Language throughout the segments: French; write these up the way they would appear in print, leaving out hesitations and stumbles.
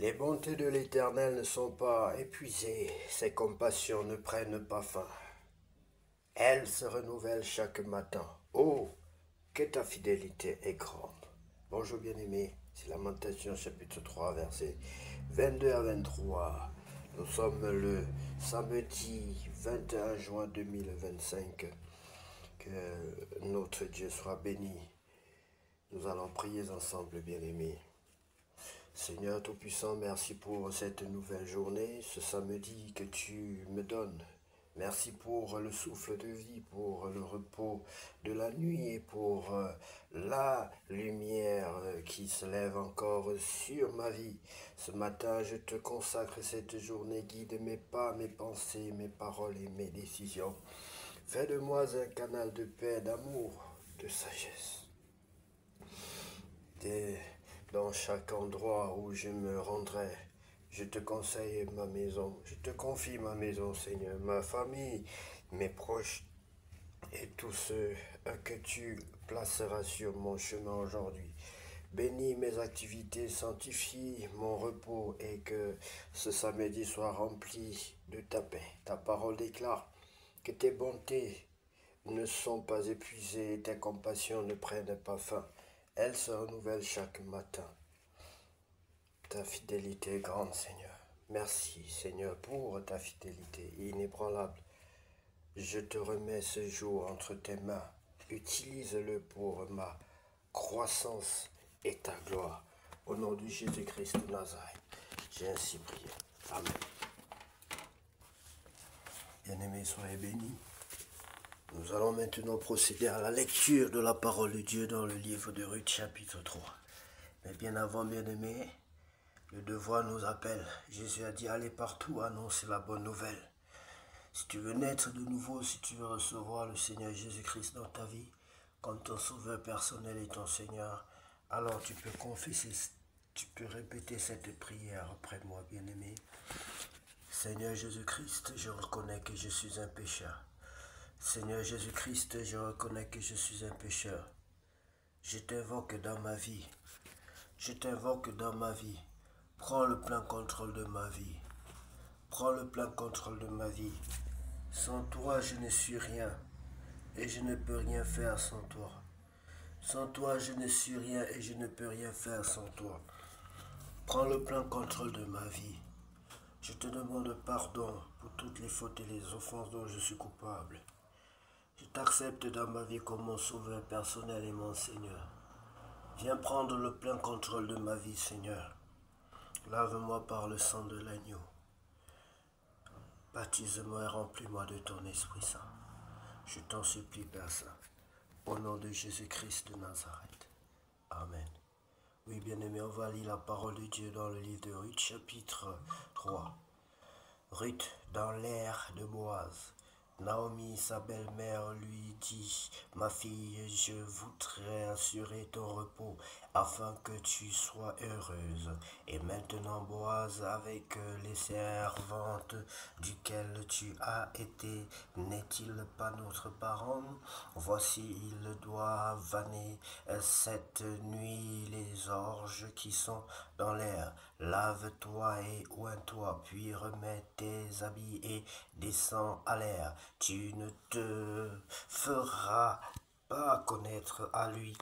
Les bontés de l'Éternel ne sont pas épuisées, ses compassions ne prennent pas fin. Elles se renouvellent chaque matin. Oh, que ta fidélité est grande. Bonjour bien-aimés, c'est Lamentation chapitre 3, versets 22 à 23. Nous sommes le samedi 21 juin 2025. Que notre Dieu soit béni. Nous allons prier ensemble, bien-aimés. Seigneur Tout-Puissant, merci pour cette nouvelle journée, ce samedi que tu me donnes. Merci pour le souffle de vie, pour le repos de la nuit et pour la lumière qui se lève encore sur ma vie. Ce matin, je te consacre cette journée, guide mes pas, mes pensées, mes paroles et mes décisions. Fais de moi un canal de paix, d'amour, de sagesse. Dans chaque endroit où je me rendrai, je te conseille ma maison, je te confie ma maison, Seigneur, ma famille, mes proches et tous ceux que tu placeras sur mon chemin aujourd'hui. Bénis mes activités, sanctifie mon repos et que ce samedi soit rempli de ta paix. Ta parole déclare que tes bontés ne sont pas épuisées et tes compassions ne prennent pas fin. Elles se renouvellent chaque matin. Ta fidélité est grande, Seigneur. Merci, Seigneur, pour ta fidélité inébranlable. Je te remets ce jour entre tes mains. Utilise-le pour ma croissance et ta gloire. Au nom de Jésus-Christ de Nazareth, j'ai ainsi prié. Amen. Bien-aimés, soyez bénis. Nous allons maintenant procéder à la lecture de la parole de Dieu dans le livre de Ruth, chapitre 3. Mais bien avant, bien-aimés, le devoir nous appelle. Jésus a dit, allez partout, annoncer la bonne nouvelle. Si tu veux naître de nouveau, si tu veux recevoir le Seigneur Jésus-Christ dans ta vie, comme ton sauveur personnel et ton Seigneur, alors tu peux confesser, tu peux répéter cette prière après moi, bien-aimé. Seigneur Jésus-Christ, je reconnais que je suis un pécheur. Seigneur Jésus-Christ, je reconnais que je suis un pécheur. Je t'invoque dans ma vie. Je t'invoque dans ma vie. Prends le plein contrôle de ma vie. Prends le plein contrôle de ma vie. Sans toi, je ne suis rien et je ne peux rien faire sans toi. Sans toi, je ne suis rien et je ne peux rien faire sans toi. Prends le plein contrôle de ma vie. Je te demande pardon pour toutes les fautes et les offenses dont je suis coupable. Je t'accepte dans ma vie comme mon sauveur personnel et mon Seigneur. Viens prendre le plein contrôle de ma vie, Seigneur. Lave-moi par le sang de l'agneau. Baptise-moi et remplis-moi de ton Esprit Saint. Je t'en supplie, Père Saint, au nom de Jésus-Christ de Nazareth. Amen. Oui, bien-aimé, on va lire la parole de Dieu dans le livre de Ruth, chapitre 3. Ruth, dans l'ère de Boaz. Naomi, sa belle-mère, lui dit, « Ma fille, je voudrais assurer ton repos afin que tu sois heureuse. » Et maintenant, Boaz, avec les servantes duquel tu as été, n'est-il pas notre parent? Voici, il doit vanner cette nuit les orges qui sont dans l'air. Lave-toi et oins-toi, puis remets tes habits et descends à l'air. Tu ne te feras pas connaître à lui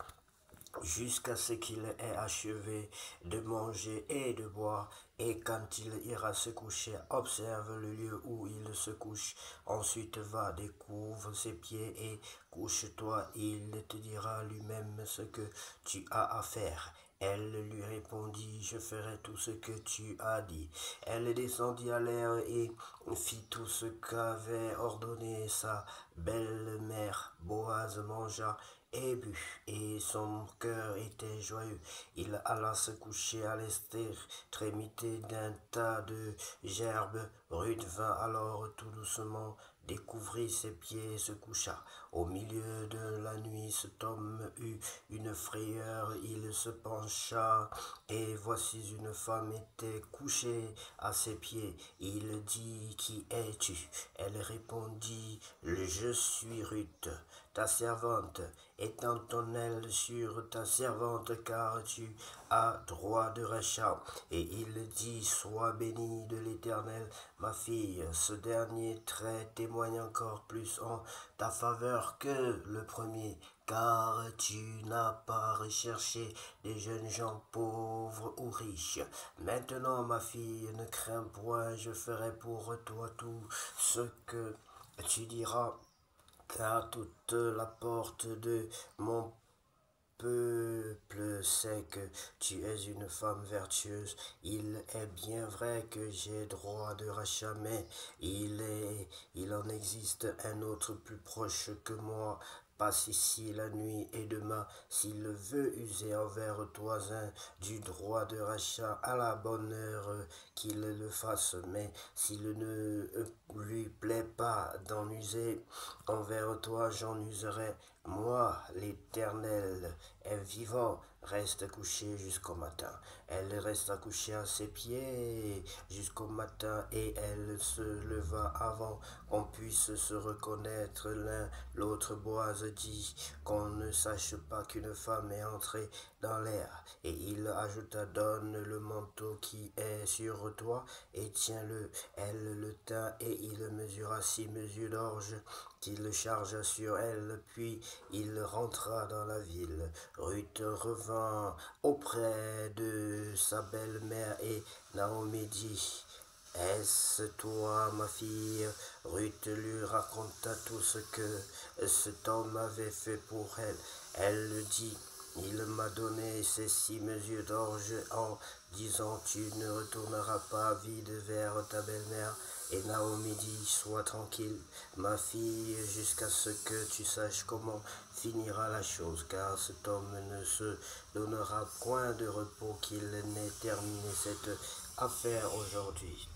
jusqu'à ce qu'il ait achevé de manger et de boire, et quand il ira se coucher, observe le lieu où il se couche. Ensuite va, découvre ses pieds et couche-toi, il te dira lui-même ce que tu as à faire. Elle lui répondit, je ferai tout ce que tu as dit. Elle descendit à l'air et fit tout ce qu'avait ordonné sa belle-mère. Boaz mangea et but, et son cœur était joyeux. Il alla se coucher à l'extrémité d'un tas de gerbes. Ruth vint alors tout doucement, découvrit ses pieds et se coucha. Au milieu de la nuit, cet homme eut une frayeur, il se pencha, et voici une femme était couchée à ses pieds. Il dit, « Qui es-tu » Elle répondit, « Je suis Ruth, ta servante. Étends ton aile sur ta servante, car tu as droit de rachat. Et il dit, sois bénie de l'Éternel, ma fille. Ce dernier trait témoigne encore plus en ta faveur que le premier, car tu n'as pas recherché des jeunes gens pauvres ou riches. Maintenant, ma fille, ne crains point, je ferai pour toi tout ce que tu diras, car toute la porte de mon peuple sait que tu es une femme vertueuse. Il est bien vrai que j'ai droit de rachat, mais il en existe un autre plus proche que moi. Passe ici la nuit et demain, s'il veut user envers toi du droit de rachat, à la bonne heure qu'il le fasse, mais s'il ne lui plaît pas d'en user envers toi, j'en userai. Moi, l'Éternel, est vivant, reste couché jusqu'au matin. Elle resta couchée à ses pieds jusqu'au matin, et elle se leva avant qu'on puisse se reconnaître l'un l'autre. Boaz dit qu'on ne sache pas qu'une femme est entrée dans l'air. Et il ajouta, donne le manteau qui est sur toi et tiens-le. Elle le tint et il mesura 6 mesures d'orge qu'il chargea sur elle, puis il rentra dans la ville. Ruth revint auprès de sa belle-mère et Naomi dit, est-ce toi, ma fille? Ruth lui raconta tout ce que cet homme avait fait pour elle. Elle dit, il m'a donné ces 6 mesures d'orge en disant, tu ne retourneras pas vide vers ta belle-mère. Et Naomi dit, sois tranquille, ma fille, jusqu'à ce que tu saches comment finira la chose, car cet homme ne se donnera point de repos qu'il n'ait terminé cette affaire aujourd'hui.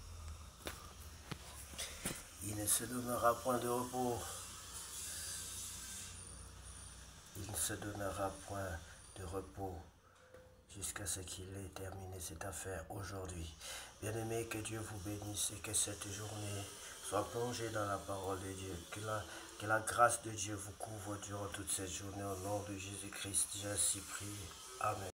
Il ne se donnera point de repos. Il ne se donnera point de repos jusqu'à ce qu'il ait terminé cette affaire aujourd'hui. Bien-aimés, que Dieu vous bénisse et que cette journée soit plongée dans la parole de Dieu. Que la grâce de Dieu vous couvre durant toute cette journée. Au nom de Jésus-Christ, j'ai ainsi prié. Amen.